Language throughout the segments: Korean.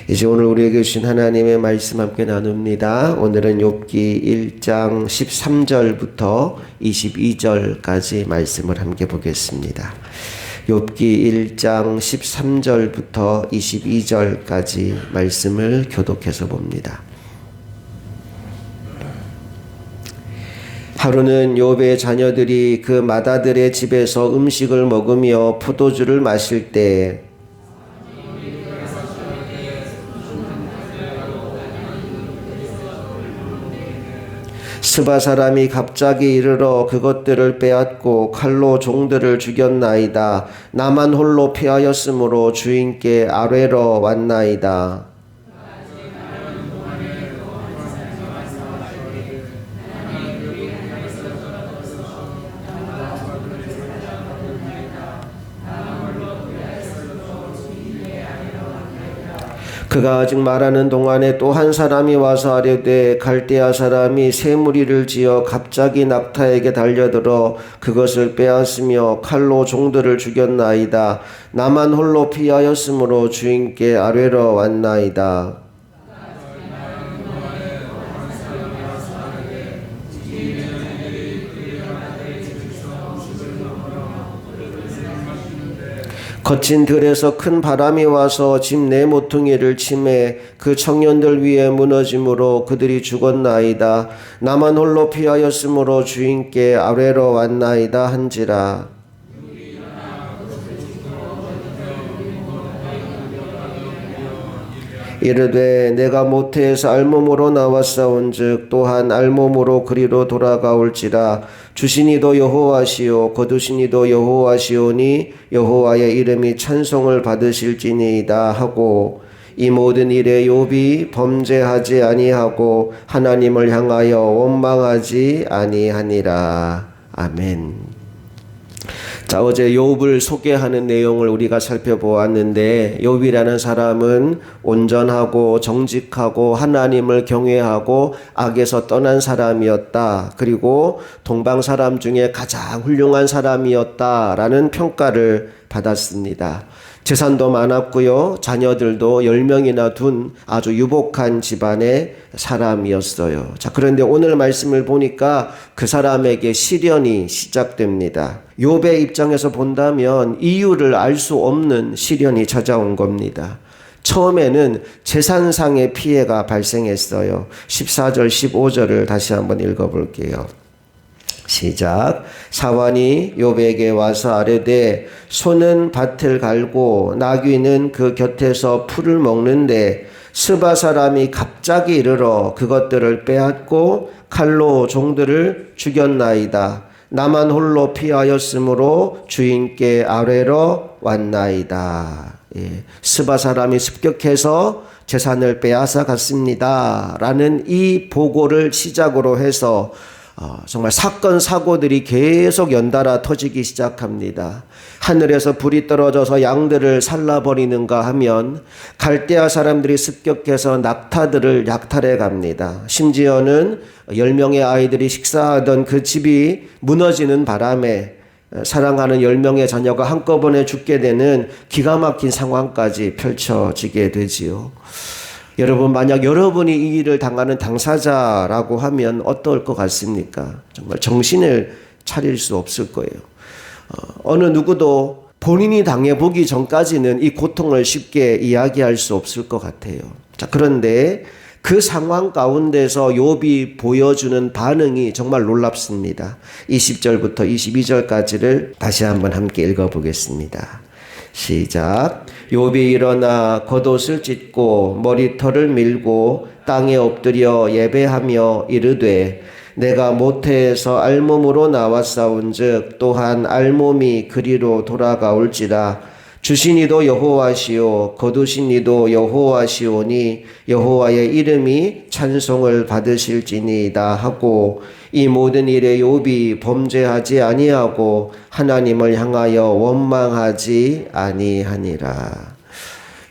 이제 오늘 우리에게 주신 하나님의 말씀 함께 나눕니다. 오늘은 욥기 1장 13절부터 22절까지 말씀을 함께 보겠습니다. 욥기 1장 13절부터 22절까지 말씀을 교독해서 봅니다. 하루는 욥의 자녀들이 그 맏아들의 집에서 음식을 먹으며 포도주를 마실 때 스바 사람이 갑자기 이르러 그것들을 빼앗고 칼로 종들을 죽였나이다. 나만 홀로 피하였으므로 주인께 아뢰러 왔나이다. 그가 아직 말하는 동안에 또 한 사람이 와서 아뢰되 갈대아 사람이 새 무리를 지어 갑자기 낙타에게 달려들어 그것을 빼앗으며 칼로 종들을 죽였나이다. 나만 홀로 피하였으므로 주인께 아뢰러 왔나이다. 거친 들에서 큰 바람이 와서 집 내 모퉁이를 치매 그 청년들 위에 무너짐으로 그들이 죽었나이다. 나만 홀로 피하였으므로 주인께 아뢰러 왔나이다 한지라. 이르되 내가 모태에서 알몸으로 나왔사온즉 또한 알몸으로 그리로 돌아가올지라. 주시니도 여호와시오 거두시니도 여호와시오니 여호와의 이름이 찬송을 받으실지니이다 하고 이 모든 일에 욥이 범죄하지 아니하고 하나님을 향하여 원망하지 아니하니라. 아멘. 자, 어제 욥을 소개하는 내용을 우리가 살펴보았는데 욥이라는 사람은 온전하고 정직하고 하나님을 경외하고 악에서 떠난 사람이었다. 그리고 동방 사람 중에 가장 훌륭한 사람이었다라는 평가를 받았습니다. 재산도 많았고요. 자녀들도 10명이나 둔 아주 유복한 집안의 사람이었어요. 자, 그런데 오늘 말씀을 보니까 그 사람에게 시련이 시작됩니다. 욥의 입장에서 본다면 이유를 알 수 없는 시련이 찾아온 겁니다. 처음에는 재산상의 피해가 발생했어요. 14절 15절을 다시 한번 읽어볼게요. 시작. 사환이 욥에게 와서 아뢰되 소는 밭을 갈고 나귀는 그 곁에서 풀을 먹는데 스바 사람이 갑자기 이르러 그것들을 빼앗고 칼로 종들을 죽였나이다. 나만 홀로 피하였으므로 주인께 아뢰러 왔나이다. 스바 사람이 습격해서 재산을 빼앗아 갔습니다. 라는 이 보고를 시작으로 해서 정말 사건 사고들이 계속 연달아 터지기 시작합니다. 하늘에서 불이 떨어져서 양들을 살라버리는가 하면 갈대아 사람들이 습격해서 낙타들을 약탈해 갑니다. 심지어는 10명의 아이들이 식사하던 그 집이 무너지는 바람에 사랑하는 10명의 자녀가 한꺼번에 죽게 되는 기가 막힌 상황까지 펼쳐지게 되지요. 여러분, 만약 여러분이 이 일을 당하는 당사자라고 하면 어떨 것 같습니까? 정말 정신을 차릴 수 없을 거예요. 어느 누구도 본인이 당해보기 전까지는 이 고통을 쉽게 이야기할 수 없을 것 같아요. 자, 그런데 그 상황 가운데서 욥이 보여주는 반응이 정말 놀랍습니다. 20절부터 22절까지를 다시 한번 함께 읽어보겠습니다. 시작. 욥이 일어나 겉옷을 찢고 머리털을 밀고 땅에 엎드려 예배하며 이르되 내가 모태에서 알몸으로 나왔사온즉 또한 알몸이 그리로 돌아가올지라. 주시니도 여호와시오 거두시니도 여호와시오니 여호와의 이름이 찬송을 받으실지니이다 하고 이 모든 일에 욥이 범죄하지 아니하고 하나님을 향하여 원망하지 아니하니라.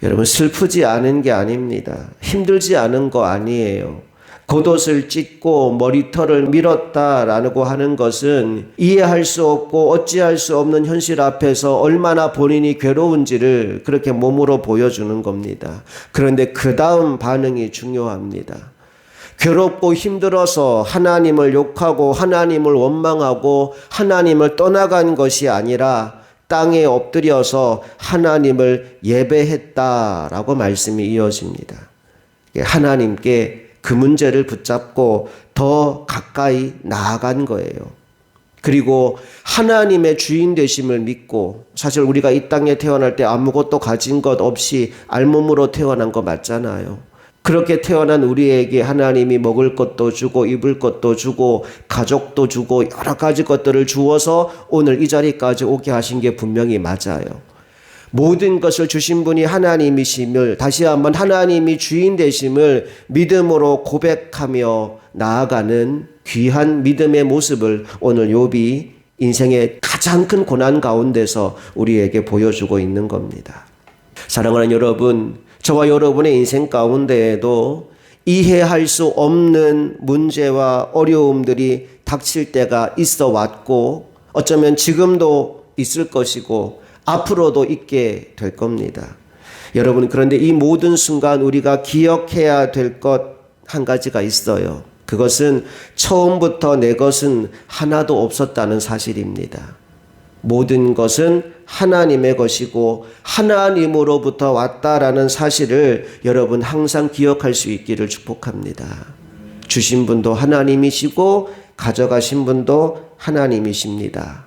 여러분, 슬프지 않은 게 아닙니다. 힘들지 않은 거 아니에요. 겉옷을 찢고 머리털을 밀었다라고 하는 것은 이해할 수 없고 어찌할 수 없는 현실 앞에서 얼마나 본인이 괴로운지를 그렇게 몸으로 보여주는 겁니다. 그런데 그 다음 반응이 중요합니다. 괴롭고 힘들어서 하나님을 욕하고 하나님을 원망하고 하나님을 떠나간 것이 아니라 땅에 엎드려서 하나님을 예배했다라고 말씀이 이어집니다. 하나님께 그 문제를 붙잡고 더 가까이 나아간 거예요. 그리고 하나님의 주인 되심을 믿고, 사실 우리가 이 땅에 태어날 때 아무것도 가진 것 없이 알몸으로 태어난 거 맞잖아요. 그렇게 태어난 우리에게 하나님이 먹을 것도 주고 입을 것도 주고 가족도 주고 여러 가지 것들을 주어서 오늘 이 자리까지 오게 하신 게 분명히 맞아요. 모든 것을 주신 분이 하나님이심을, 다시 한번 하나님이 주인 되심을 믿음으로 고백하며 나아가는 귀한 믿음의 모습을 오늘 욥이 인생의 가장 큰 고난 가운데서 우리에게 보여주고 있는 겁니다. 사랑하는 여러분, 저와 여러분의 인생 가운데에도 이해할 수 없는 문제와 어려움들이 닥칠 때가 있어 왔고, 어쩌면 지금도 있을 것이고 앞으로도 있게 될 겁니다. 여러분, 그런데 이 모든 순간 우리가 기억해야 될 것 한 가지가 있어요. 그것은 처음부터 내 것은 하나도 없었다는 사실입니다. 모든 것은 하나님의 것이고 하나님으로부터 왔다라는 사실을 여러분 항상 기억할 수 있기를 축복합니다. 주신 분도 하나님이시고 가져가신 분도 하나님이십니다.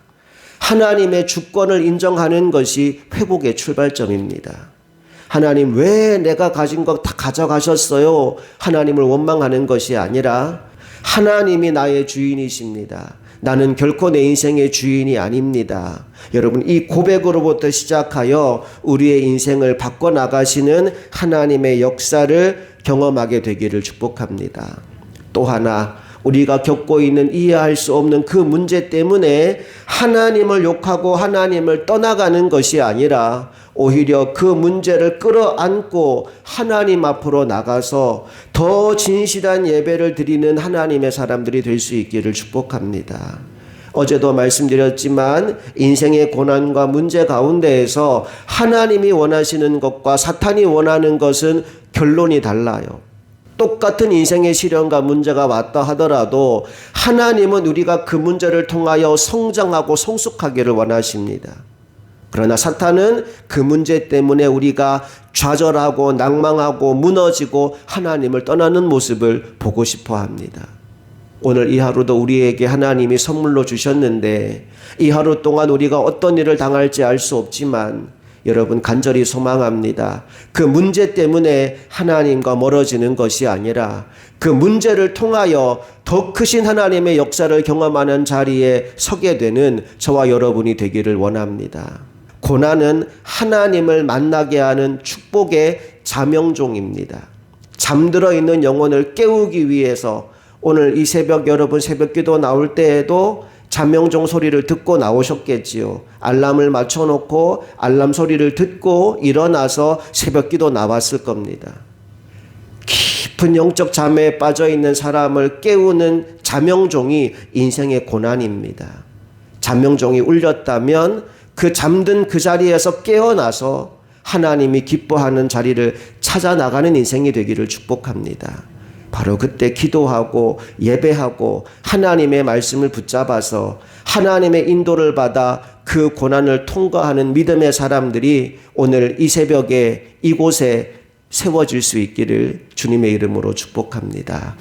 하나님의 주권을 인정하는 것이 회복의 출발점입니다. 하나님, 왜 내가 가진 것 다 가져가셨어요? 하나님을 원망하는 것이 아니라 하나님이 나의 주인이십니다. 나는 결코 내 인생의 주인이 아닙니다. 여러분, 이 고백으로부터 시작하여 우리의 인생을 바꿔나가시는 하나님의 역사를 경험하게 되기를 축복합니다. 또 하나, 우리가 겪고 있는 이해할 수 없는 그 문제 때문에 하나님을 욕하고 하나님을 떠나가는 것이 아니라 오히려 그 문제를 끌어안고 하나님 앞으로 나가서 더 진실한 예배를 드리는 하나님의 사람들이 될 수 있기를 축복합니다. 어제도 말씀드렸지만 인생의 고난과 문제 가운데에서 하나님이 원하시는 것과 사탄이 원하는 것은 결론이 달라요. 똑같은 인생의 시련과 문제가 왔다 하더라도 하나님은 우리가 그 문제를 통하여 성장하고 성숙하기를 원하십니다. 그러나 사탄은 그 문제 때문에 우리가 좌절하고 낭망하고 무너지고 하나님을 떠나는 모습을 보고 싶어 합니다. 오늘 이 하루도 우리에게 하나님이 선물로 주셨는데 이 하루 동안 우리가 어떤 일을 당할지 알 수 없지만 여러분, 간절히 소망합니다. 그 문제 때문에 하나님과 멀어지는 것이 아니라 그 문제를 통하여 더 크신 하나님의 역사를 경험하는 자리에 서게 되는 저와 여러분이 되기를 원합니다. 고난은 하나님을 만나게 하는 축복의 자명종입니다. 잠들어 있는 영혼을 깨우기 위해서 오늘 이 새벽 여러분 새벽기도 나올 때에도 자명종 소리를 듣고 나오셨겠지요. 알람을 맞춰놓고 알람 소리를 듣고 일어나서 새벽기도 나왔을 겁니다. 깊은 영적 잠에 빠져있는 사람을 깨우는 자명종이 인생의 고난입니다. 자명종이 울렸다면 그 잠든 그 자리에서 깨어나서 하나님이 기뻐하는 자리를 찾아 나가는 인생이 되기를 축복합니다. 바로 그때 기도하고 예배하고 하나님의 말씀을 붙잡아서 하나님의 인도를 받아 그 고난을 통과하는 믿음의 사람들이 오늘 이 새벽에 이곳에 세워질 수 있기를 주님의 이름으로 축복합니다.